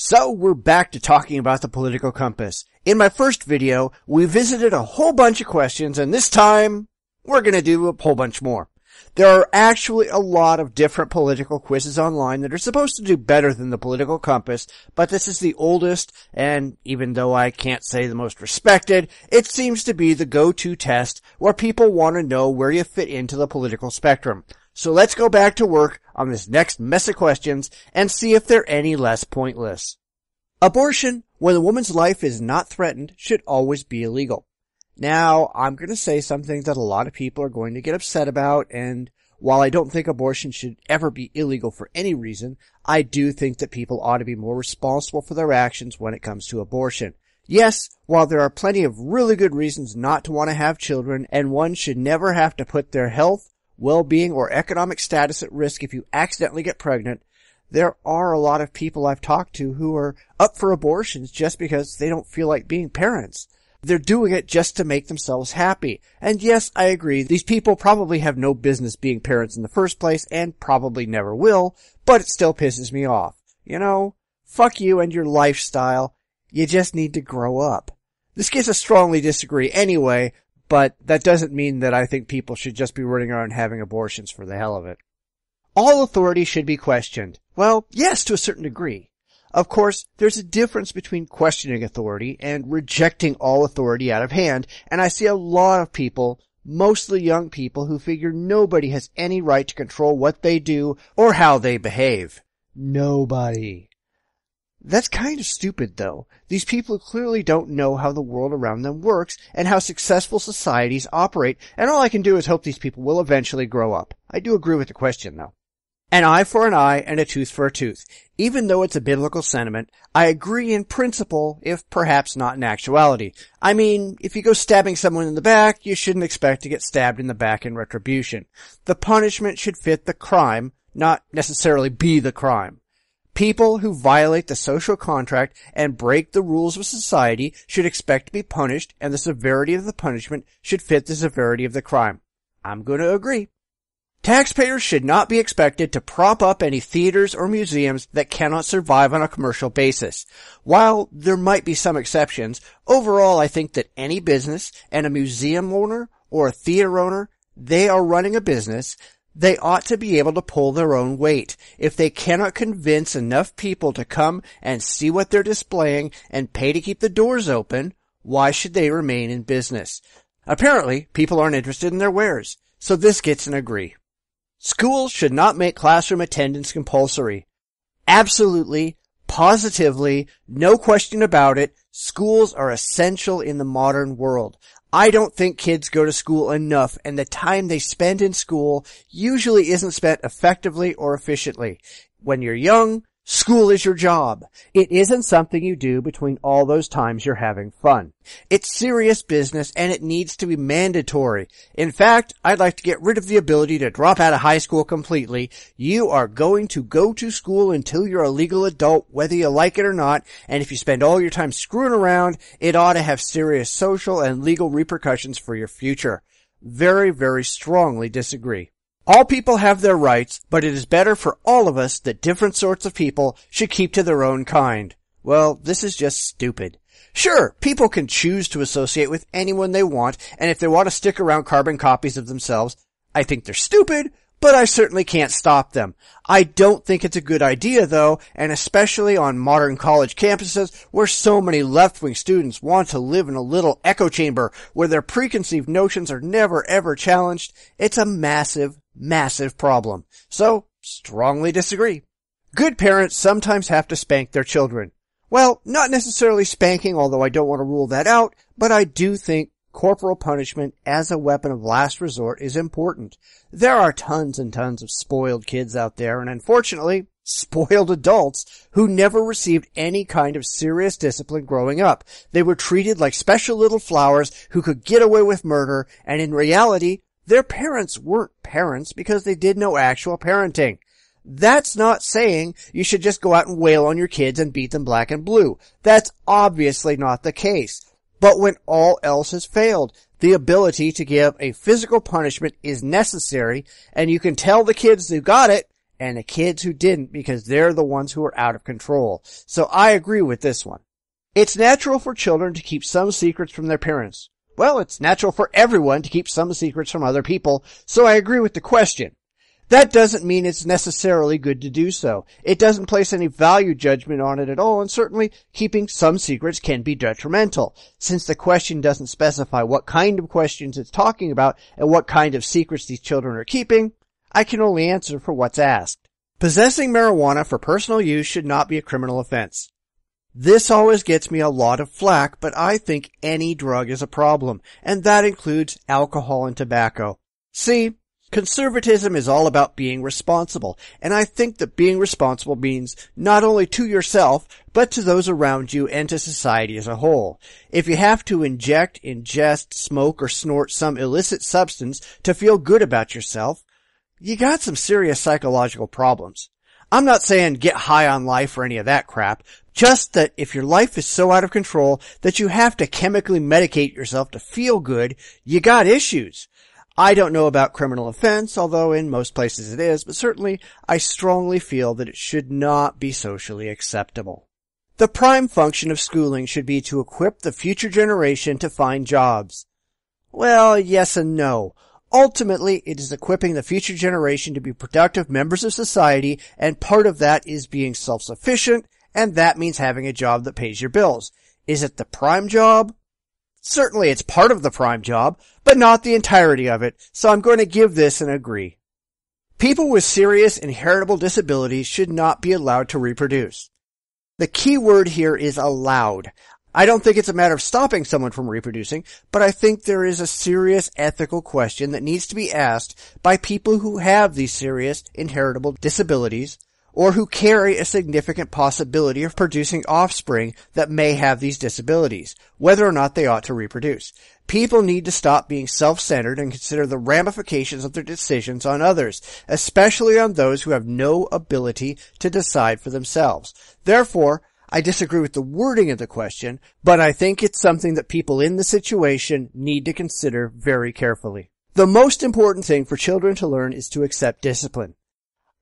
So we're back to talking about the political compass. In my first video, we visited a whole bunch of questions, and this time, we're gonna do a whole bunch more. There are actually a lot of different political quizzes online that are supposed to do better than the political compass, but this is the oldest, and even though I can't say the most respected, it seems to be the go-to test where people want to know where you fit into the political spectrum. So let's go back to work on this next mess of questions and see if they're any less pointless. Abortion, when a woman's life is not threatened, should always be illegal. Now, I'm going to say something that a lot of people are going to get upset about, and while I don't think abortion should ever be illegal for any reason, I do think that people ought to be more responsible for their actions when it comes to abortion. Yes, while there are plenty of really good reasons not to want to have children, and one should never have to put their health, well-being, or economic status at risk if you accidentally get pregnant, there are a lot of people I've talked to who are up for abortions just because they don't feel like being parents. They're doing it just to make themselves happy. And yes, I agree, these people probably have no business being parents in the first place and probably never will, but it still pisses me off. You know, fuck you and your lifestyle. You just need to grow up. This case I strongly disagree anyway, but that doesn't mean that I think people should just be running around having abortions for the hell of it. All authority should be questioned. Well, yes, to a certain degree. Of course, there's a difference between questioning authority and rejecting all authority out of hand, and I see a lot of people, mostly young people, who figure nobody has any right to control what they do or how they behave. Nobody. That's kind of stupid, though. These people clearly don't know how the world around them works and how successful societies operate, and all I can do is hope these people will eventually grow up. I do agree with the question, though. An eye for an eye and a tooth for a tooth. Even though it's a biblical sentiment, I agree in principle, if perhaps not in actuality. I mean, if you go stabbing someone in the back, you shouldn't expect to get stabbed in the back in retribution. The punishment should fit the crime, not necessarily be the crime. People who violate the social contract and break the rules of society should expect to be punished, and the severity of the punishment should fit the severity of the crime. I'm going to agree. Taxpayers should not be expected to prop up any theaters or museums that cannot survive on a commercial basis. While there might be some exceptions, overall I think that any business and a museum owner or a theater owner, they are running a business. They ought to be able to pull their own weight. If they cannot convince enough people to come and see what they're displaying and pay to keep the doors open, why should they remain in business? Apparently, people aren't interested in their wares, so this gets an agree. Schools should not make classroom attendance compulsory. Absolutely, positively, no question about it, schools are essential in the modern world. I don't think kids go to school enough, and the time they spend in school usually isn't spent effectively or efficiently. When you're young, school is your job. It isn't something you do between all those times you're having fun. It's serious business, and it needs to be mandatory. In fact, I'd like to get rid of the ability to drop out of high school completely. You are going to go to school until you're a legal adult, whether you like it or not, and if you spend all your time screwing around, it ought to have serious social and legal repercussions for your future. Very, very strongly disagree. All people have their rights, but it is better for all of us that different sorts of people should keep to their own kind. Well, this is just stupid. Sure, people can choose to associate with anyone they want, and if they want to stick around carbon copies of themselves, I think they're stupid, but I certainly can't stop them. I don't think it's a good idea, though, and especially on modern college campuses where so many left-wing students want to live in a little echo chamber where their preconceived notions are never ever challenged, it's a massive problem. So, strongly disagree. Good parents sometimes have to spank their children. Well, not necessarily spanking, although I don't want to rule that out, but I do think corporal punishment as a weapon of last resort is important. There are tons and tons of spoiled kids out there, and unfortunately, spoiled adults who never received any kind of serious discipline growing up. They were treated like special little flowers who could get away with murder, and in reality, their parents weren't parents because they did no actual parenting. That's not saying you should just go out and wail on your kids and beat them black and blue. That's obviously not the case. But when all else has failed, the ability to give a physical punishment is necessary, and you can tell the kids who got it, and the kids who didn't because they're the ones who are out of control. So I agree with this one. It's natural for children to keep some secrets from their parents. Well, it's natural for everyone to keep some secrets from other people, so I agree with the question. That doesn't mean it's necessarily good to do so. It doesn't place any value judgment on it at all, and certainly keeping some secrets can be detrimental. Since the question doesn't specify what kind of questions it's talking about and what kind of secrets these children are keeping, I can only answer for what's asked. Possessing marijuana for personal use should not be a criminal offense. This always gets me a lot of flack, but I think any drug is a problem, and that includes alcohol and tobacco. See, conservatism is all about being responsible, and I think that being responsible means not only to yourself, but to those around you and to society as a whole. If you have to inject, ingest, smoke, or snort some illicit substance to feel good about yourself, you got some serious psychological problems. I'm not saying get high on life or any of that crap, just that if your life is so out of control that you have to chemically medicate yourself to feel good, you got issues. I don't know about criminal offense, although in most places it is, but certainly I strongly feel that it should not be socially acceptable. The prime function of schooling should be to equip the future generation to find jobs. Well, yes and no. Ultimately, it is equipping the future generation to be productive members of society, and part of that is being self-sufficient, and that means having a job that pays your bills. Is it the prime job? Certainly it's part of the prime job, but not the entirety of it, so I'm going to give this an agree. People with serious inheritable disabilities should not be allowed to reproduce. The key word here is allowed. I don't think it's a matter of stopping someone from reproducing, but I think there is a serious ethical question that needs to be asked by people who have these serious inheritable disabilities, or who carry a significant possibility of producing offspring that may have these disabilities, whether or not they ought to reproduce. People need to stop being self-centered and consider the ramifications of their decisions on others, especially on those who have no ability to decide for themselves. Therefore, I disagree with the wording of the question, but I think it's something that people in the situation need to consider very carefully. The most important thing for children to learn is to accept discipline.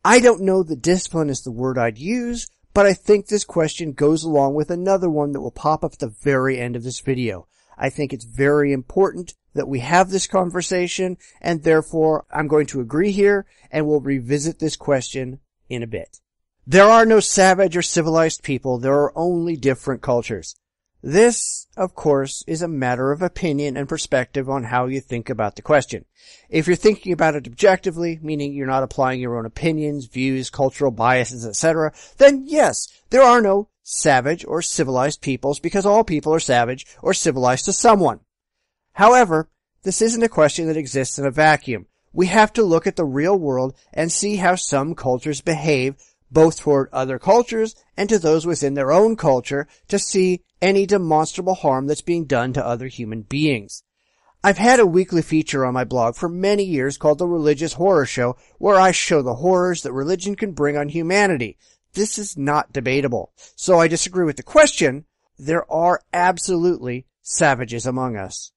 I don't know that discipline is the word I'd use, but I think this question goes along with another one that will pop up at the very end of this video. I think it's very important that we have this conversation, and therefore I'm going to agree here, and we'll revisit this question in a bit. There are no savage or civilized people, there are only different cultures. This, of course, is a matter of opinion and perspective on how you think about the question. If you're thinking about it objectively, meaning you're not applying your own opinions, views, cultural biases, etc., then yes, there are no savage or civilized peoples because all people are savage or civilized to someone. However, this isn't a question that exists in a vacuum. We have to look at the real world and see how some cultures behave both toward other cultures and to those within their own culture to see any demonstrable harm that's being done to other human beings. I've had a weekly feature on my blog for many years called The Religious Horror Show, where I show the horrors that religion can bring on humanity. This is not debatable. So I disagree with the question. There are absolutely savages among us.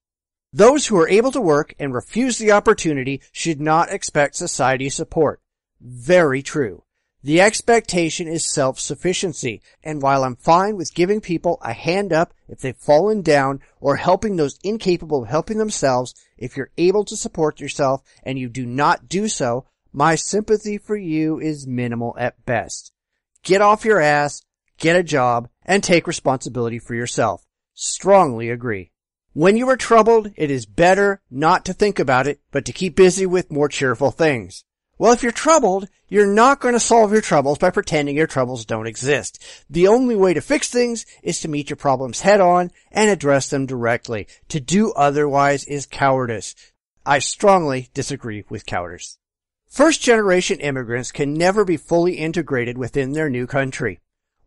Those who are able to work and refuse the opportunity should not expect society's support. Very true. The expectation is self-sufficiency, and while I'm fine with giving people a hand up if they've fallen down or helping those incapable of helping themselves, if you're able to support yourself and you do not do so, my sympathy for you is minimal at best. Get off your ass, get a job, and take responsibility for yourself. Strongly agree. When you are troubled, it is better not to think about it, but to keep busy with more cheerful things. Well, if you're troubled, you're not going to solve your troubles by pretending your troubles don't exist. The only way to fix things is to meet your problems head on and address them directly. To do otherwise is cowardice. I strongly disagree with cowardice. First-generation immigrants can never be fully integrated within their new country.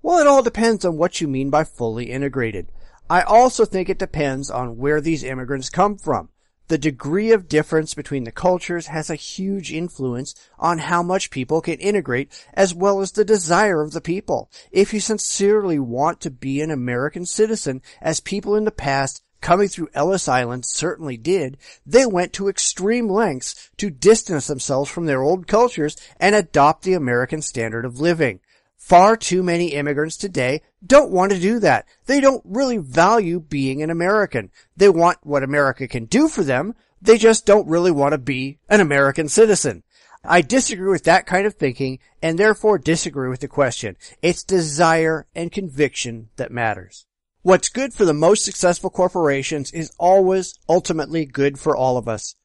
Well, it all depends on what you mean by fully integrated. I also think it depends on where these immigrants come from. The degree of difference between the cultures has a huge influence on how much people can integrate, as well as the desire of the people. If you sincerely want to be an American citizen, as people in the past coming through Ellis Island certainly did, they went to extreme lengths to distance themselves from their old cultures and adopt the American standard of living. Far too many immigrants today don't want to do that. They don't really value being an American. They want what America can do for them. They just don't really want to be an American citizen. I disagree with that kind of thinking and therefore disagree with the question. It's desire and conviction that matters. What's good for the most successful corporations is always ultimately good for all of us.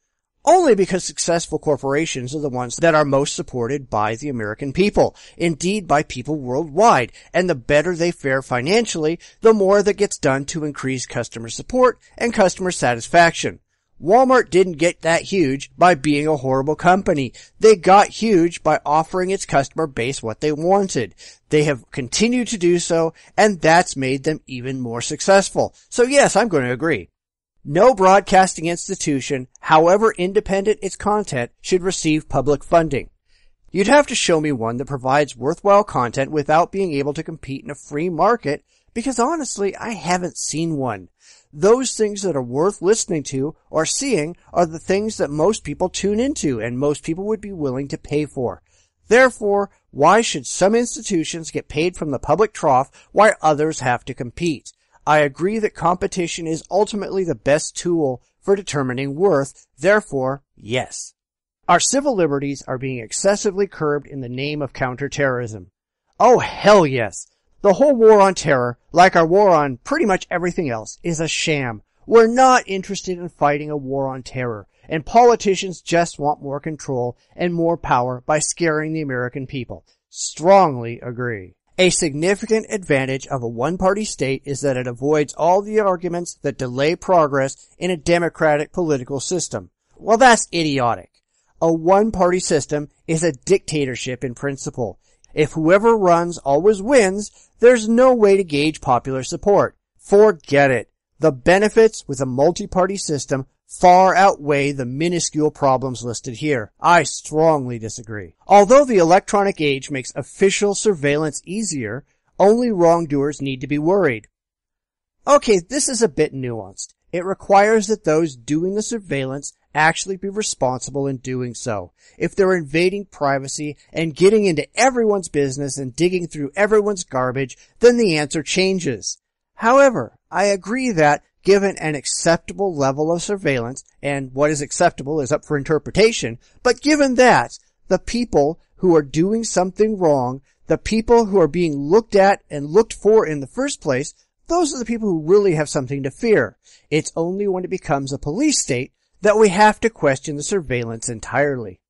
Only because successful corporations are the ones that are most supported by the American people, indeed by people worldwide, and the better they fare financially, the more that gets done to increase customer support and customer satisfaction. Walmart didn't get that huge by being a horrible company. They got huge by offering its customer base what they wanted. They have continued to do so, and that's made them even more successful. So yes, I'm going to agree. No broadcasting institution, however independent its content, should receive public funding. You'd have to show me one that provides worthwhile content without being able to compete in a free market, because honestly, I haven't seen one. Those things that are worth listening to or seeing are the things that most people tune into and most people would be willing to pay for. Therefore, why should some institutions get paid from the public trough while others have to compete? I agree that competition is ultimately the best tool for determining worth. Therefore, yes. Our civil liberties are being excessively curbed in the name of counterterrorism. Oh, hell yes. The whole war on terror, like our war on pretty much everything else, is a sham. We're not interested in fighting a war on terror, and politicians just want more control and more power by scaring the American people. Strongly agree. A significant advantage of a one-party state is that it avoids all the arguments that delay progress in a democratic political system. Well, that's idiotic. A one-party system is a dictatorship in principle. If whoever runs always wins, there's no way to gauge popular support. Forget it. The benefits with a multi-party system far outweigh the minuscule problems listed here. I strongly disagree. Although the electronic age makes official surveillance easier, only wrongdoers need to be worried. Okay, this is a bit nuanced. It requires that those doing the surveillance actually be responsible in doing so. If they're invading privacy and getting into everyone's business and digging through everyone's garbage, then the answer changes. However, I agree that given an acceptable level of surveillance, and what is acceptable is up for interpretation, but given that, the people who are doing something wrong, the people who are being looked at and looked for in the first place, those are the people who really have something to fear. It's only when it becomes a police state that we have to question the surveillance entirely.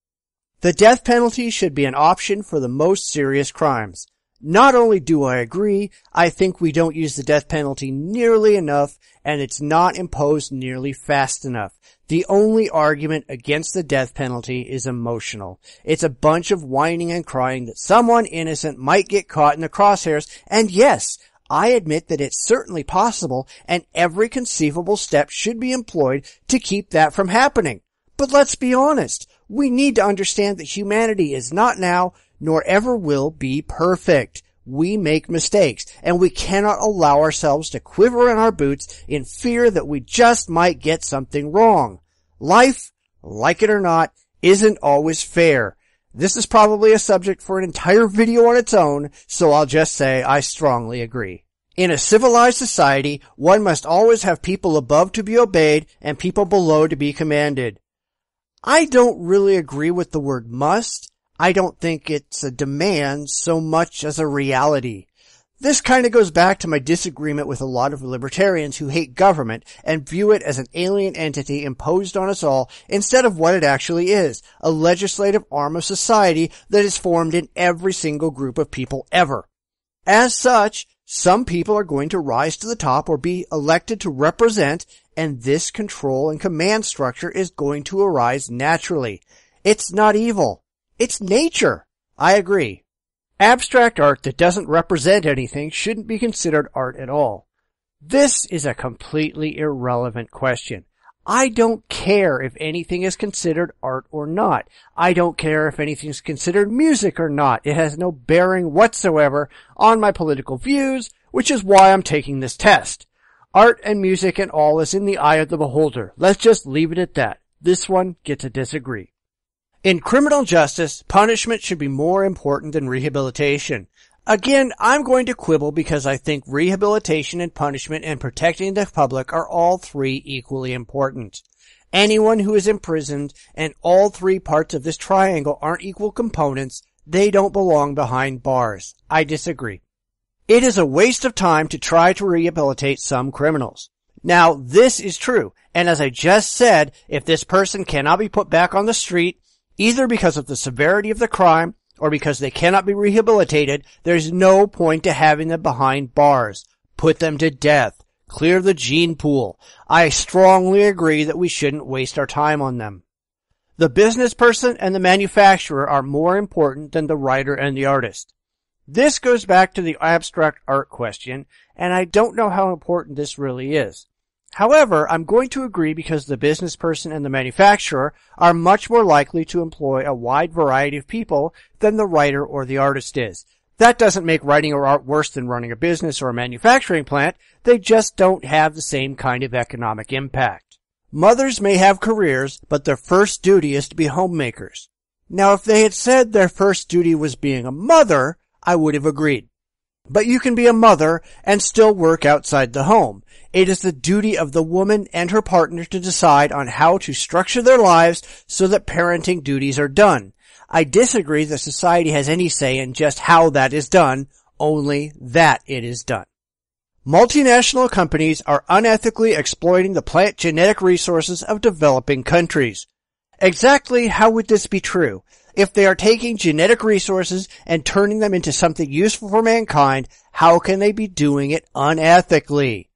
The death penalty should be an option for the most serious crimes. Not only do I agree, I think we don't use the death penalty nearly enough, and it's not imposed nearly fast enough. The only argument against the death penalty is emotional. It's a bunch of whining and crying that someone innocent might get caught in the crosshairs, and yes, I admit that it's certainly possible, and every conceivable step should be employed to keep that from happening. But let's be honest, we need to understand that humanity is not now, nor ever will be perfect. We make mistakes, and we cannot allow ourselves to quiver in our boots in fear that we just might get something wrong. Life, like it or not, isn't always fair. This is probably a subject for an entire video on its own, so I'll just say I strongly agree. In a civilized society, one must always have people above to be obeyed and people below to be commanded. I don't really agree with the word must. I don't think it's a demand so much as a reality. This kind of goes back to my disagreement with a lot of libertarians who hate government and view it as an alien entity imposed on us all instead of what it actually is, a legislative arm of society that is formed in every single group of people ever. As such, some people are going to rise to the top or be elected to represent, and this control and command structure is going to arise naturally. It's not evil. It's nature. I agree. Abstract art that doesn't represent anything shouldn't be considered art at all. This is a completely irrelevant question. I don't care if anything is considered art or not. I don't care if anything is considered music or not. It has no bearing whatsoever on my political views, which is why I'm taking this test. Art and music and all is in the eye of the beholder. Let's just leave it at that. This one gets a disagree. In criminal justice, punishment should be more important than rehabilitation. Again, I'm going to quibble because I think rehabilitation and punishment and protecting the public are all three equally important. Anyone who is imprisoned and all three parts of this triangle aren't equal components, they don't belong behind bars. I disagree. It is a waste of time to try to rehabilitate some criminals. Now, this is true, and as I just said, if this person cannot be put back on the street, either because of the severity of the crime or because they cannot be rehabilitated, there's no point to having them behind bars. Put them to death. Clear the gene pool. I strongly agree that we shouldn't waste our time on them. The business person and the manufacturer are more important than the writer and the artist. This goes back to the abstract art question, and I don't know how important this really is. However, I'm going to agree because the business person and the manufacturer are much more likely to employ a wide variety of people than the writer or the artist is. That doesn't make writing or art worse than running a business or a manufacturing plant. They just don't have the same kind of economic impact. Mothers may have careers, but their first duty is to be homemakers. Now, if they had said their first duty was being a mother, I would have agreed. But you can be a mother and still work outside the home. It is the duty of the woman and her partner to decide on how to structure their lives so that parenting duties are done. I disagree that society has any say in just how that is done, only that it is done. Multinational companies are unethically exploiting the plant genetic resources of developing countries. Exactly how would this be true? If they are taking genetic resources and turning them into something useful for mankind, how can they be doing it unethically?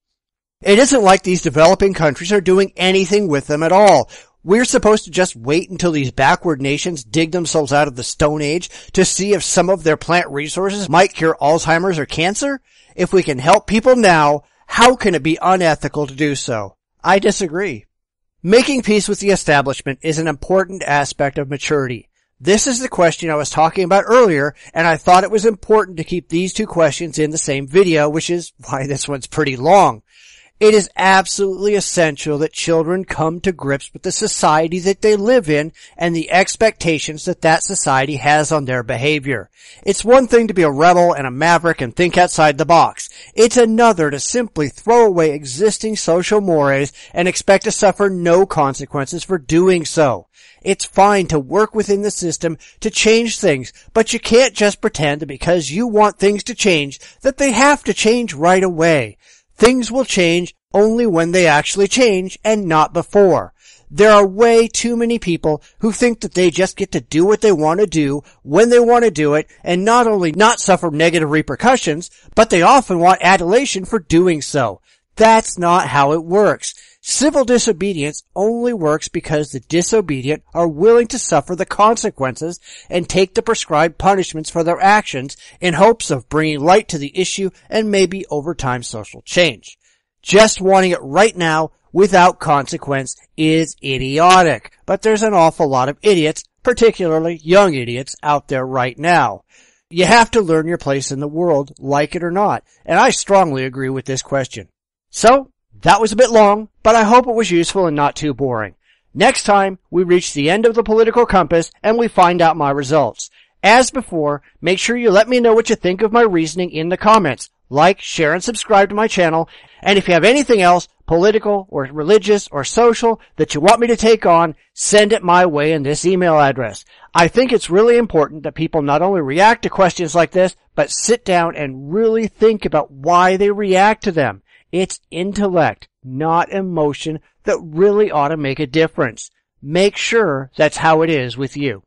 It isn't like these developing countries are doing anything with them at all. We're supposed to just wait until these backward nations dig themselves out of the Stone Age to see if some of their plant resources might cure Alzheimer's or cancer? If we can help people now, how can it be unethical to do so? I disagree. Making peace with the establishment is an important aspect of maturity. This is the question I was talking about earlier, and I thought it was important to keep these two questions in the same video, which is why this one's pretty long. It is absolutely essential that children come to grips with the society that they live in and the expectations that that society has on their behavior. It's one thing to be a rebel and a maverick and think outside the box. It's another to simply throw away existing social mores and expect to suffer no consequences for doing so. It's fine to work within the system to change things, but you can't just pretend that because you want things to change, that they have to change right away. Things will change only when they actually change and not before. There are way too many people who think that they just get to do what they want to do when they want to do it and not only not suffer negative repercussions, but they often want adulation for doing so. That's not how it works. Civil disobedience only works because the disobedient are willing to suffer the consequences and take the prescribed punishments for their actions in hopes of bringing light to the issue and maybe over time social change. Just wanting it right now without consequence is idiotic, but there's an awful lot of idiots, particularly young idiots, out there right now. You have to learn your place in the world, like it or not, and I strongly agree with this question. So, that was a bit long, but I hope it was useful and not too boring. Next time, we reach the end of the political compass and we find out my results. As before, make sure you let me know what you think of my reasoning in the comments. Like, share, and subscribe to my channel. And if you have anything else, political or religious or social, that you want me to take on, send it my way in this email address. I think it's really important that people not only react to questions like this, but sit down and really think about why they react to them. It's intellect, not emotion, that really ought to make a difference. Make sure that's how it is with you.